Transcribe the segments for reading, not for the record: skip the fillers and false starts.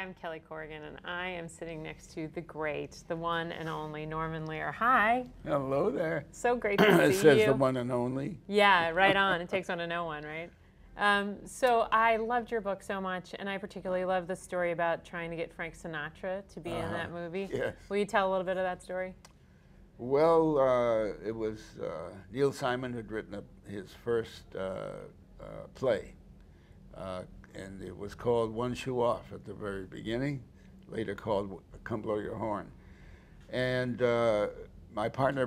I'm Kelly Corrigan, and I am sitting next to the great, the one and only Norman Lear. Hi. Hello there. So great to see you. It says the one and only. Yeah, right on. It takes one to know one, right? So I loved your book so much, and I particularly love the story about trying to get Frank Sinatra to be in that movie. Yes. Will you tell a little bit of that story? Well, it was Neil Simon had written his first play, and it was called One Shoe Off at the very beginning, later called Come Blow Your Horn. And my partner,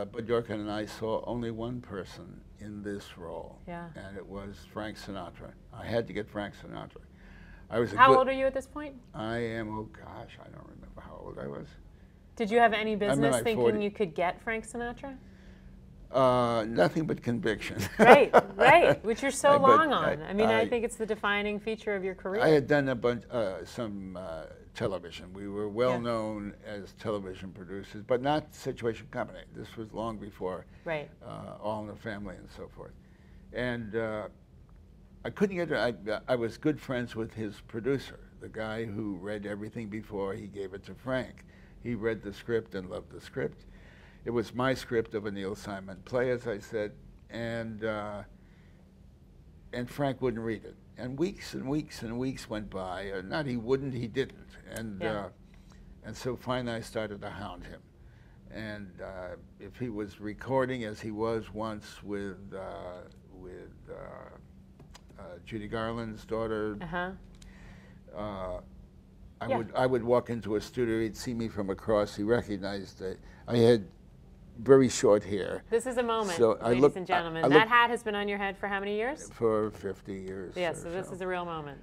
Bud Yorkin, and I saw only one person in this role, and it was Frank Sinatra. I had to get Frank Sinatra. How old are you at this point? I am, oh gosh, I don't remember how old I was. Did you have any business like thinking 40. you could get Frank Sinatra? Nothing but conviction. Right, right, which you're so long on. I think it's the defining feature of your career. I had done a bunch, some television. We were well known as television producers, but not Situation Company. This was long before All in the Family and so forth. And I couldn't get I was good friends with his producer, the guy who read everything before he gave it to Frank. He read the script and loved the script. It was my script of a Neil Simon play, as I said, and Frank wouldn't read it. And weeks and weeks and weeks went by. Not he wouldn't, he didn't. And so finally I started to hound him. And if he was recording, as he was once with Judy Garland's daughter, I would walk into a studio, he'd see me from across, he recognized that I had very short hair. This is a moment, so ladies and gentlemen. That hat has been on your head for how many years? For 50 years. Yes, so this is a real moment.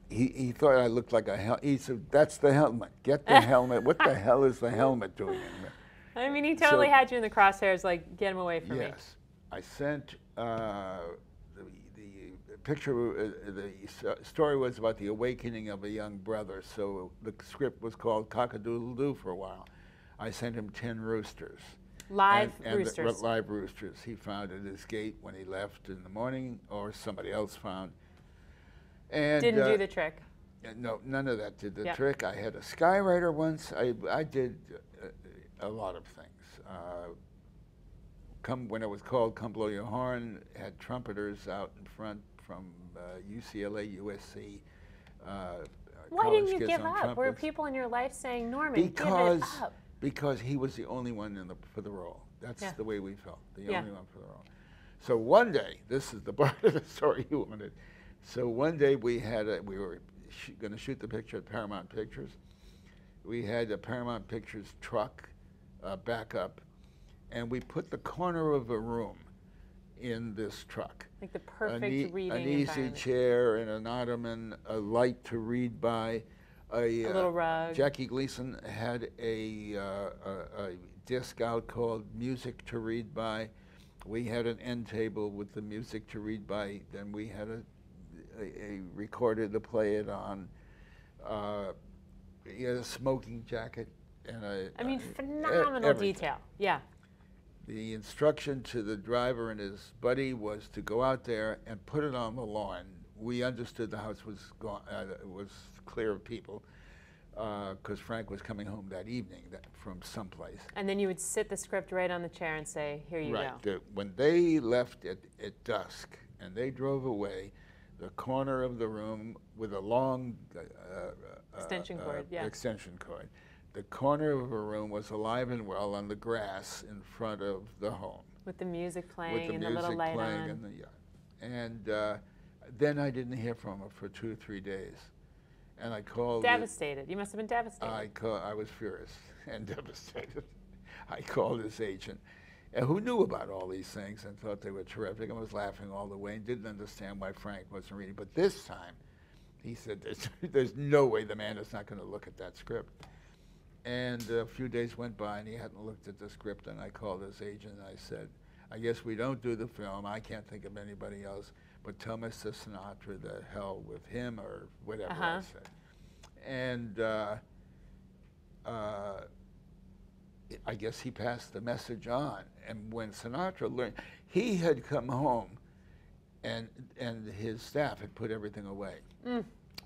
He thought I looked like a helmet. He said, that's the helmet. Get the helmet. What the hell is the helmet doing in there? I mean, he totally had you in the crosshairs, like, get him away from me. Yes. I sent the picture, the story was about the awakening of a young brother, so the script was called Cock-a-doodle-doo for a while. I sent him 10 roosters. Live roosters. Live roosters. He found at his gate when he left in the morning, or somebody else found. And didn't do the trick. No, none of that did the trick. I had a skywriter once. I did a lot of things. When it was called Come Blow Your Horn, had trumpeters out in front from UCLA, USC. Why didn't you give up? Trumpets. Were people in your life saying, Norman, give it up? Because he was the only one for the role. That's the way we felt, the only one for the role. So one day, this is the part of the story you wanted. So one day we were going to shoot the picture at Paramount Pictures. We had a Paramount Pictures truck back up, and we put the corner of a room in this truck. Like the perfect reading an easy chair and an ottoman, a light to read by. A little rug. Jackie Gleason had a disc out called Music to Read By. We had an end table with the music to read by. Then we had a recorder to play it on. He had a smoking jacket and phenomenal detail. Yeah. The instruction to the driver and his buddy was to go out there and put it on the lawn. We understood the house was gone, was clear of people, because Frank was coming home that evening from someplace. And then you would sit the script right on the chair and say, here you go. When they left at dusk and they drove away, the corner of the room with a long extension cord, the corner of a room was alive and well on the grass in front of the home. With the music playing and the little light on. And then I didn't hear from him for 2 or 3 days. And I called. Devastated. You must have been devastated. I was furious and devastated. I called his agent, who knew about all these things and thought they were terrific and was laughing all the way and didn't understand why Frank wasn't reading. But this time, he said, there's no way the man is not going to look at that script. And a few days went by and he hadn't looked at the script, and I called his agent and I said, I guess we don't do the film. I can't think of anybody else. But tell Mr. Sinatra the hell with him, or whatever I said. And I guess he passed the message on. And when Sinatra learned, he had come home and his staff had put everything away.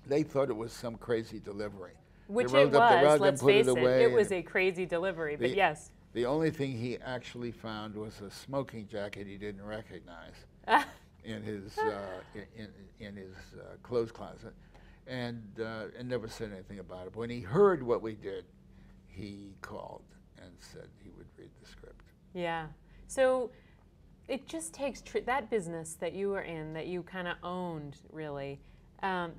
they thought it was some crazy delivery. Which they it rolled up the was, rug let's and put face it it. away. It was a crazy delivery, but yes. The only thing he actually found was a smoking jacket he didn't recognize in his clothes closet, and never said anything about it. But when he heard what we did, he called and said he would read the script. Yeah. So it just takes that business that you were in, that you kind of owned, really,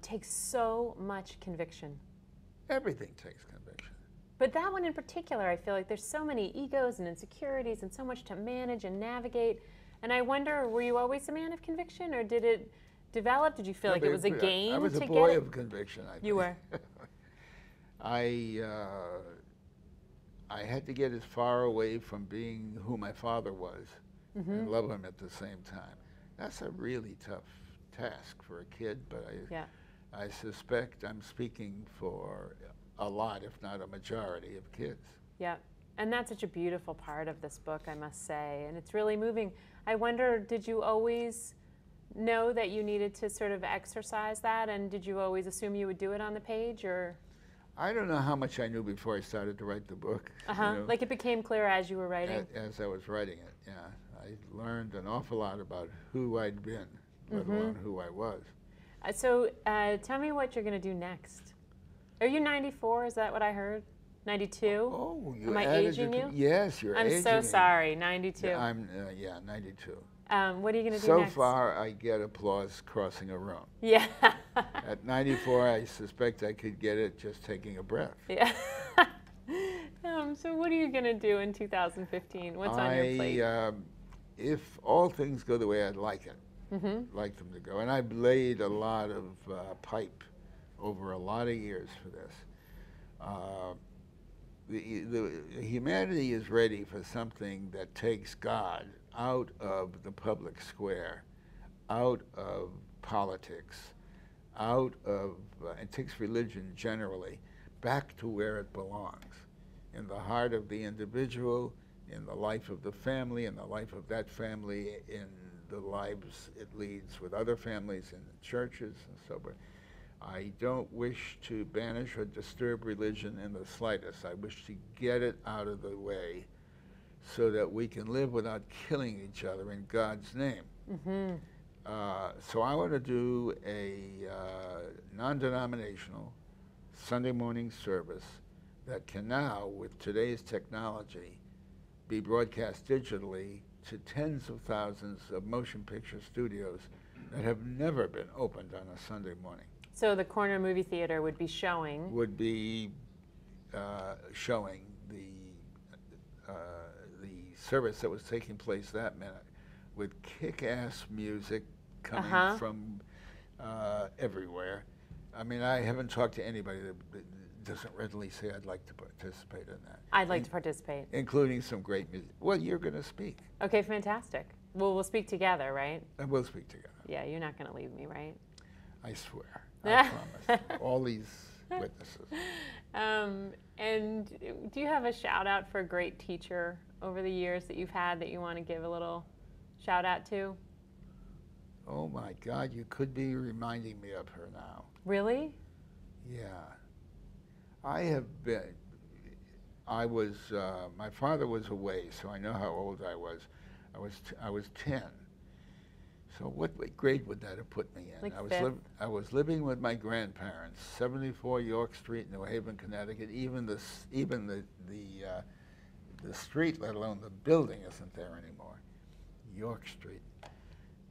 takes so much conviction. Everything takes conviction. But that one in particular, I feel like there's so many egos and insecurities and so much to manage and navigate. And I wonder, were you always a man of conviction, or did it develop? Did you feel like it was a game? I was to a boy get of conviction, I think. You were. I had to get as far away from being who my father was and love him at the same time. That's a really tough task for a kid, but I suspect I'm speaking for a lot, if not a majority, of kids. Yeah, and that's such a beautiful part of this book, I must say, and it's really moving. I wonder, did you always know that you needed to sort of exercise that, and did you always assume you would do it on the page, or? I don't know how much I knew before I started to write the book. Like it became clear as you were writing? As I was writing it, yeah. I learned an awful lot about who I'd been, let alone who I was. So tell me what you're going to do next. Are you 94? Is that what I heard? 92? Oh, you Am I aging you? Yes, you're aging me. I'm so sorry, 92. Yeah, 92. What are you going to do so next? So far, I get applause crossing a room. Yeah. At 94, I suspect I could get it just taking a breath. Yeah. So what are you going to do in 2015? What's on your plate? If all things go the way I'd like it, like them to go, and I've laid a lot of pipe over a lot of years for this. Humanity is ready for something that takes God out of the public square, out of politics, out of, and takes religion generally, back to where it belongs, in the heart of the individual, in the life of the family, in the life of that family, in the lives it leads with other families, in the churches, and so forth. I don't wish to banish or disturb religion in the slightest. I wish to get it out of the way so that we can live without killing each other in God's name. So I want to do a non-denominational Sunday morning service that can now, with today's technology, be broadcast digitally to tens of thousands of motion picture studios that have never been opened on a Sunday morning. So the corner movie theater would be showing? Would be showing the service that was taking place that minute with kick-ass music coming from everywhere. I mean, I haven't talked to anybody that doesn't readily say I'd like to participate in that. I'd like to participate. Including some great music. Well, you're going to speak. Okay, fantastic. Well, we'll speak together, right? And we'll speak together. Yeah, you're not going to leave me, right? I swear. I promise. All these witnesses. And do you have a shout out for a great teacher over the years that you've had that you want to give a little shout out to? Oh my God, you could be reminding me of her now. Really? Yeah. My father was away, so I know how old I was. I was 10. So what grade would that have put me in? Like I was living with my grandparents, 74 York Street, New Haven, Connecticut. Even the street, let alone the building, isn't there anymore. York Street.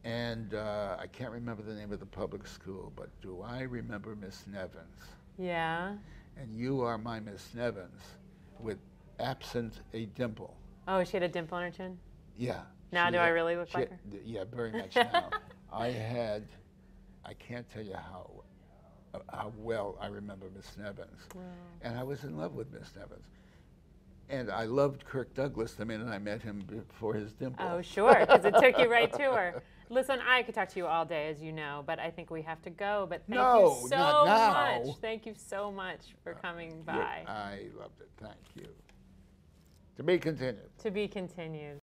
And I can't remember the name of the public school, but do I remember Miss Nevins? Yeah. And you are my Miss Nevins, with absent a dimple. Oh, she had a dimple on her chin? Yeah. Now do I really look like her? Yeah, very much now. I can't tell you how well I remember Miss Nevins. Wow. And I was in love with Miss Nevins. And I loved Kirk Douglas the minute I met him before his dimple. Oh, sure, because it took you right to her. Listen, I could talk to you all day, as you know, but I think we have to go. But thank you so much. Thank you so much for coming by. I loved it. Thank you. To be continued. To be continued.